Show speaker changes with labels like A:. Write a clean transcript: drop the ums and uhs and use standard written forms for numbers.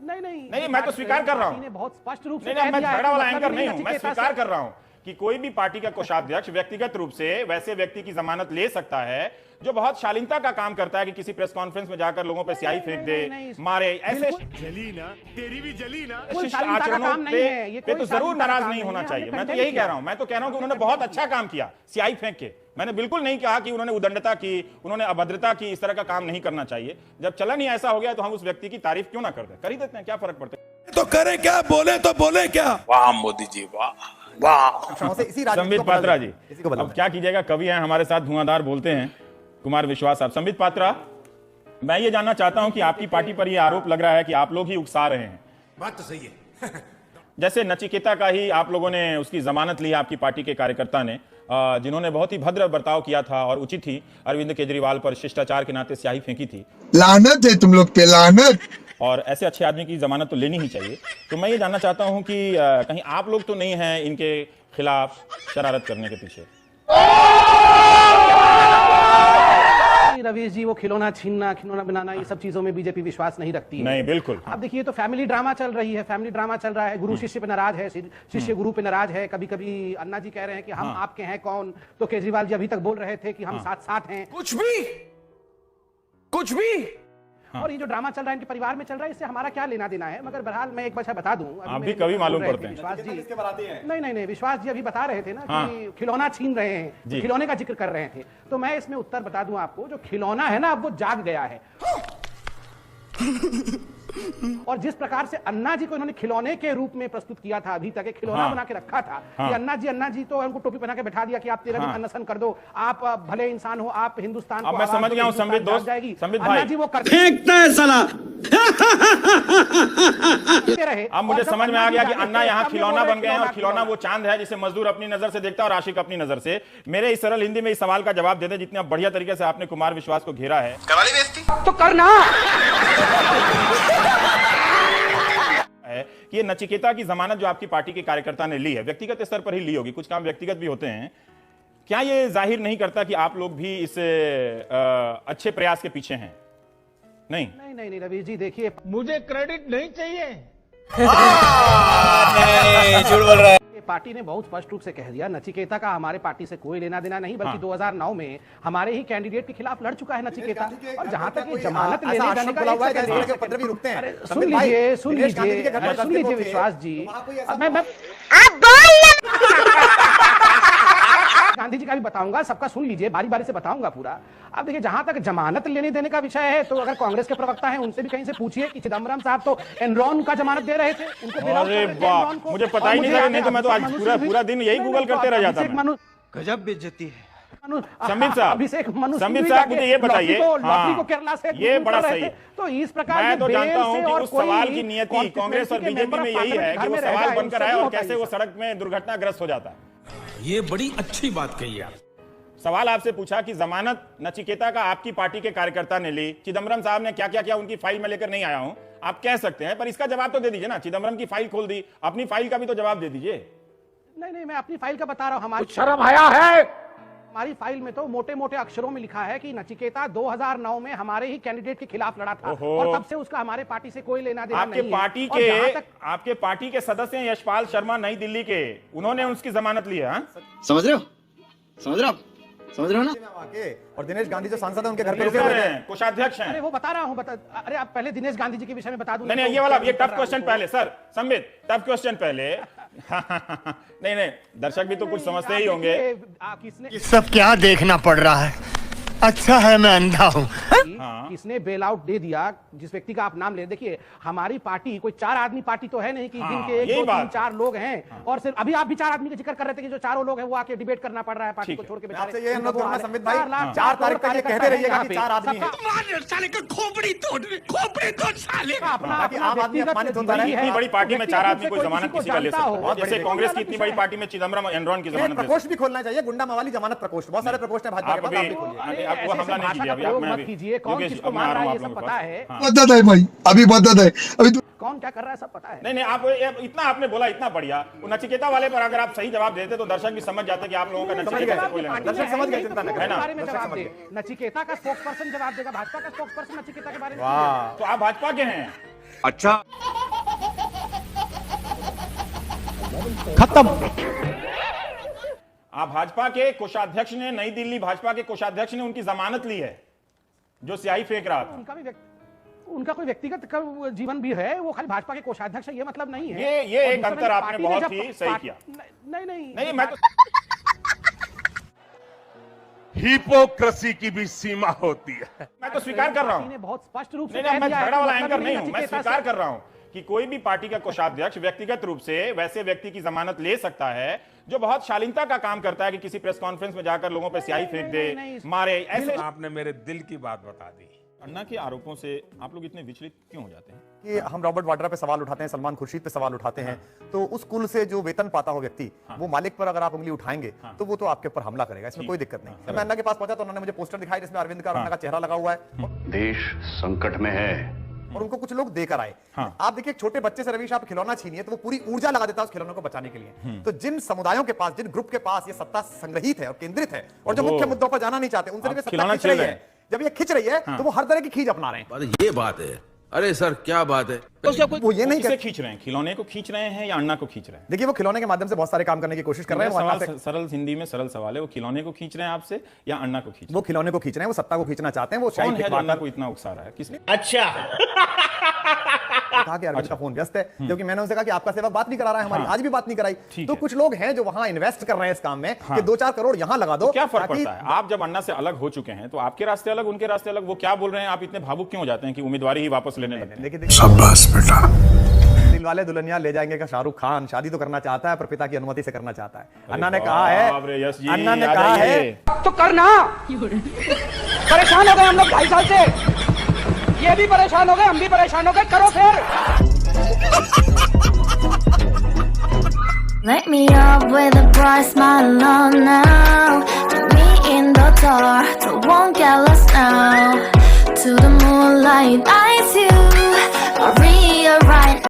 A: नहीं, मैं तो स्वीकार कर रहा हूँ,
B: बहुत स्पष्ट रूप से
A: नहीं, मैं झगड़ा वाला एंकर नहीं हूं, मैं स्वीकार कर रहा हूं कि कोई भी पार्टी का कोषाध्यक्ष व्यक्तिगत रूप से वैसे व्यक्ति की जमानत ले सकता है जो बहुत शालीनता का काम करता है कि किसी प्रेस कॉन्फ्रेंस में जाकर लोगों पे स्याही फेंक दे, मारे, ऐसे
C: जली ना, तेरी भी जली ना।
A: शिष्ट आचरणों पे तो जरूर नाराज नहीं होना चाहिए। मैं तो यही कह रहा हूं, मैं तो कह रहा हूं कि उन्होंने बहुत अच्छा काम किया स्याही फेंक के। मैंने बिल्कुल नहीं कहा कि उन्होंने उदंडता की, उन्होंने अभद्रता की, इस तरह का काम नहीं करना चाहिए। जब चलन ही ऐसा हो गया तो हम उस व्यक्ति की तारीफ क्यों ना कर दें, कर ही देते हैं, क्या फर्क पड़ता है।
D: तो करें क्या, बोले तो बोले क्या।
E: वाह मोदी जी, वाह वाह।
A: संबित पात्रा जी, अब क्या कीजिएगा, कवि हैं हमारे साथ, धुआंधार बोलते हैं, कुमार विश्वास साहब। संबित पात्रा, मैं ये जानना चाहता हूं कि आपकी पार्टी पर यह आरोप लग रहा है कि आप लोग ही उकसा रहे हैं।
C: बात तो सही है।
A: जैसे नचिकेता का ही आप लोगों ने उसकी जमानत ली आपकी पार्टी के कार्यकर्ता ने, जिन्होंने बहुत ही भद्र बर्ताव किया था और उचित ही अरविंद केजरीवाल पर शिष्टाचार के नाते स्याही फेंकी थी।
D: लानत है तुम लोग पे, लानत।
A: और ऐसे अच्छे आदमी की जमानत तो लेनी ही चाहिए। तो मैं ये जानना चाहता हूं कि कहीं आप लोग तो नहीं हैं इनके खिलाफ शरारत करने के पीछे।
B: रवीश जी, वो खिलौना छीनना, खिलौना बनाना, ये सब चीजों में बीजेपी विश्वास नहीं रखती है।
A: नहीं, बिल्कुल।
B: अब देखिए, तो फैमिली ड्रामा चल रही है, फैमिली ड्रामा चल रहा है। गुरु शिष्य पे नाराज है, शिष्य गुरु पे नाराज है। कभी कभी अन्ना जी कह रहे हैं कि हम आपके हैं कौन, तो केजरीवाल जी अभी तक बोल रहे थे कि हम साथ साथ हैं।
D: कुछ भी।
B: और ये जो ड्रामा चल रहा है इनके परिवार में चल रहा है, इससे हमारा क्या लेना देना है। मगर बहरहाल मैं एक बात बता दूं,
A: आप भी कभी मालूम पड़ते हैं
B: विश्वास जी। नहीं, विश्वास जी अभी बता रहे थे ना कि खिलौना छीन रहे हैं, खिलौने का जिक्र कर रहे थे। तो मैं इसमें उत्तर बता दूं आपको, जो खिलौना है ना, अब वो जाग गया है। और जिस प्रकार से अन्ना जी को इन्होंने खिलौने के रूप में प्रस्तुत किया था, अभी तक एक खिलौना बना के रखा था कि अन्ना जी तो उनको टोपी पहना के बैठा दिया कि आप 13 दिन अनशन कर दो, आप भले इंसान हो, आप हिंदुस्तान को।
A: मैं समझ गया हूं संबित दोस्त, संबित भाई,
B: अन्ना जी वो
D: फेंकता है साला।
B: रहे।
A: अब मुझे समझ में आ गया कि अन्ना यहाँ खिलौना बन गए हैं और खिलौना वो चांद है जिसे मजदूर अपनी नजर से देखता है और आशिक अपनी नजर से। मेरे इस सरल हिंदी में इस सवाल का जवाब दे दें, जितने बढ़िया तरीके से आपने कुमार विश्वास को घेरा है।
E: करवाली बेइज्जती
B: तो करना
A: है कि ये नचिकेता की जमानत जो आपकी पार्टी के कार्यकर्ता ने ली है, व्यक्तिगत स्तर पर ही ली होगी, कुछ काम व्यक्तिगत भी होते हैं, क्या ये जाहिर नहीं करता कि आप लोग भी इस अच्छे प्रयास के पीछे हैं? नहीं,
B: रवीश जी, देखिए,
C: मुझे क्रेडिट नहीं चाहिए।
E: झूठ बोल रहा है।
B: पार्टी ने बहुत स्पष्ट रूप से कह दिया, नचिकेता का हमारे पार्टी से कोई लेना देना नहीं, बल्कि 2009 में हमारे ही कैंडिडेट के खिलाफ लड़ चुका है नचिकेता। और जहां तक ये जमानत लेने जाने का सुन लीजिए विश्वास जी, गांधी जी का भी बताऊंगा, सबका सुन लीजिए, बारी बारी से बताऊंगा पूरा। अब देखिए, जहां तक जमानत लेने देने का विषय है, तो अगर कांग्रेस के प्रवक्ता हैं उनसे भी कहीं से पूछिए कि चिदम्बरम साहब तो एनरॉन का जमानत दे रहे थे, उनको।
A: अरे वाह, मुझे पता ही नहीं था, नहीं तो मैं तो आज पूरा दिन यही गूगल करते रह जाता।
D: गजब बेइज्जती है।
A: संबित साहब मुझे ये बताइए,
B: केरला से
A: ये बड़ा सही है।
B: तो इस प्रकार
A: मैं तो जानता हूं कि उस सवाल की नियति कांग्रेस और बीजेपी में यही है कि वो सवाल बनकर आए और कैसे वो सड़क में दुर्घटनाग्रस्त हो जाता है।
D: ये बड़ी अच्छी बात कही आप।
A: सवाल आपसे पूछा कि जमानत नचिकेता का आपकी पार्टी के कार्यकर्ता ने ली, चिदम्बरम साहब ने क्या क्या किया उनकी फाइल में लेकर नहीं आया हूं, आप कह सकते हैं, पर इसका जवाब तो दे दीजिए ना। चिदम्बरम की फाइल खोल दी, अपनी फाइल का भी तो जवाब दे दीजिए।
B: नहीं, मैं अपनी फाइल का बता रहा हूं। हमारी
C: शर्म आया है?
B: हमारी फाइल में तो मोटे मोटे अक्षरों में लिखा है कि नचिकेता 2009 में हमारे ही कैंडिडेट के खिलाफ लड़ा था और तब से उसका हमारे पार्टी से कोई लेना देना नहीं है।
A: आपके पार्टी के सदस्य हैं यशपाल शर्मा नई दिल्ली के, उन्होंने उसकी जमानत ली है।
F: समझ रहे हो ना?
G: और दिनेश गांधी जो सांसद है उनके घर पे
A: रुके हुए हैं, कोषाध्यक्ष हैं।
B: अरे वो बता रहा हूँ, अरे आप पहले दिनेश गांधी जी के विषय में बता दूं।
A: नहीं, ये वाला ये टफ क्वेश्चन पहले सर, संबित टफ क्वेश्चन पहले। नहीं, दर्शक भी तो कुछ समझते ही होंगे।
C: ये सब क्या देखना पड़ रहा है? अच्छा है मैं अंधा हूँ।
B: किसने बेल आउट दे दिया, जिस व्यक्ति का आप नाम ले, देखिए हमारी पार्टी कोई 4 आदमी पार्टी तो है नहीं कि जिनके 1 2 3 4 लोग हैं। और सिर्फ अभी आप भी 4 आदमी का जिक्र कर रहे थे कि जो चारों लोग हैं वो आके डिबेट करना पड़ रहा है पार्टी को छोड़ के।
G: आपसे ये अनुरोध करूंगा संबित भाई, 4 तारीख तक ये कहते रहिएगा कि 4 आदमी हैं।
D: साले का खोपड़ी तोड़ साले का।
G: ताकि आप आदमी अपमानित होता रहे।
A: इतनी बड़ी पार्टी में 4 आदमी कोई जमानत किसी का ले सकता है, जैसे कांग्रेस की इतनी बड़ी पार्टी में चिदम्बरम एनरॉन की जमानत।
G: प्रकोष्ठ भी खोलना चाहिए, गुंडा मवाली जमानत प्रकोष्ठ, बहुत सारे प्रकोष्ठ हैं भाजपा के पास, आप भी खोलिए।
A: आप वो हमला नहीं कीजिए अभी, आप मैं अभी
B: कीजिए, कौन किसको मार रहा है ये सब पता है।
D: बता दे भाई, अभी बता दे, अभी
B: कौन क्या कर रहा है सब पता है।
A: नहीं, आप इतना आपने बोला, इतना बढ़िया। नचिकेता वाले पर अगर आप सही जवाब देते तो दर्शक भी समझ जाते कि आप लोगों का नचिकेता से कोई लेना देना।
G: दर्शक समझ गए, चिंता न करें।
B: बारे में जवाब दे, नचिकेता का स्पोक्सपर्सन जवाब देगा, भाजपा का स्पोक्सपर्सन नचिकेता के बारे में।
A: तो आप भाजपा के हैं?
E: अच्छा।
B: खत्म।
A: भाजपा के कोषाध्यक्ष ने, नई दिल्ली भाजपा के कोषाध्यक्ष ने उनकी जमानत ली है, जो स्याही फेंक रहा था।
B: उनका कोई व्यक्तिगत जीवन भी है, वो खाली भाजपा के कोषाध्यक्ष है, ये मतलब नहीं है।
A: ये एक अंतर आपने बहुत ही सही किया। नहीं, मैं तो
D: हिपोक्रेसी की भी सीमा होती है।
A: मैं तो स्वीकार कर रहा हूं,
B: बहुत स्पष्ट रूप से
A: नहीं, मैं झगड़ा वाला एंकर नहीं हूं। मैं स्वीकार कर रहा हूं कि कोई भी पार्टी का कोषाध्यक्ष व्यक्तिगत रूप से वैसे व्यक्ति की जमानत ले सकता है जो बहुत शालीनता का काम करता है, कि किसी प्रेस कॉन्फ्रेंस में जाकर लोगों पे स्याही फेंक दे, मारे, ऐसे।
D: आपने मेरे दिल की बात बता दी।
A: अन्ना के आरोपों से आप लोग इतने विचलित क्यों हो जाते हैं?
G: कि हम रॉबर्ट वाड्रा पे सवाल उठाते हैं, सलमान खुर्शीद पे सवाल उठाते हैं, तो उस कुल से जो वेतन पाता हो व्यक्ति, वो मालिक पर अगर आप उंगली उठाएंगे तो वो तो आपके ऊपर हमला करेगा, इसमें कोई दिक्कत नहीं। जब मैं अन्ना के पास पहुंचा तो उन्होंने मुझे पोस्टर दिखाया जिसमें अरविंद का और अन्ना का चेहरा लगा हुआ है,
C: देश संकट में है
G: और उनको कुछ लोग देकर आए। आप देखिए, छोटे बच्चे से रवीश आप खिलौना छीनिए तो वो पूरी ऊर्जा लगा देता है उस खिलौने को बचाने के लिए। तो जिन समुदायों के पास, जिन ग्रुप के पास ये सत्ता संग्रहित है और केंद्रित है, और जो मुख्य मुद्दों पर जाना नहीं चाहते, उनसे सत्ता खिंच रही है। जब ये खिंच रही है तो वो हर तरह की खींच अपना रहे हैं।
H: ये बात है। अरे सर, क्या बात है?
G: वो ये नहीं
A: किसे खींच रहे हैं? खिलौने को खींच रहे हैं या अन्ना को खींच रहे हैं?
G: देखिए, वो खिलौने के माध्यम से बहुत सारे काम करने की कोशिश कर रहे हैं।
A: सवाल सरल हिंदी में सरल सवाल है, वो खिलौने को खींच रहे हैं आपसे या अन्ना को खींच?
G: वो खिलौने को खींच रहे हैं, वो सत्ता को खींचना चाहते हैं। वो
A: कौन है जो अन्ना को इतना उकसा रहा है? किसने?
E: अच्छा
G: कहा कि अरविंद का फोन व्यस्त है, क्योंकि मैंने उनसे कहा कि आपका सेवक बात नहीं करा रहा है, हमारी आज भी बात नहीं कराई। तो कुछ लोग हैं जो वहां इन्वेस्ट कर रहे हैं इस काम में, कि 2-4 करोड़ यहां लगा दो।
A: क्या फर्क पड़ता है? आप जब अन्ना से अलग हो चुके हैं तो आपके रास्ते अलग, उनके रास्ते अलग। वो क्या बोल रहे हैं, आप इतने भावुक क्यों हो जाते हैं कि उम्मीदवारी ही वापस लेने लगते हैं?
C: शाबाश बेटा।
G: दिलवाले दुल्हनिया ले जाएंगे का शाहरुख खान शादी तो करना चाहता है, पर पिता की अनुमति से करना चाहता है। अन्ना ने कहा है, अन्ना ने कहा है
B: तो करना। परेशान हो गए हम लोग 2.5 साल से, ये भी परेशान हो गए, हम भी परेशान हो गए, करो फिर।
I: Light me up with a bright smile on now. Put me in the dark, so won't get lost now. To the moonlight.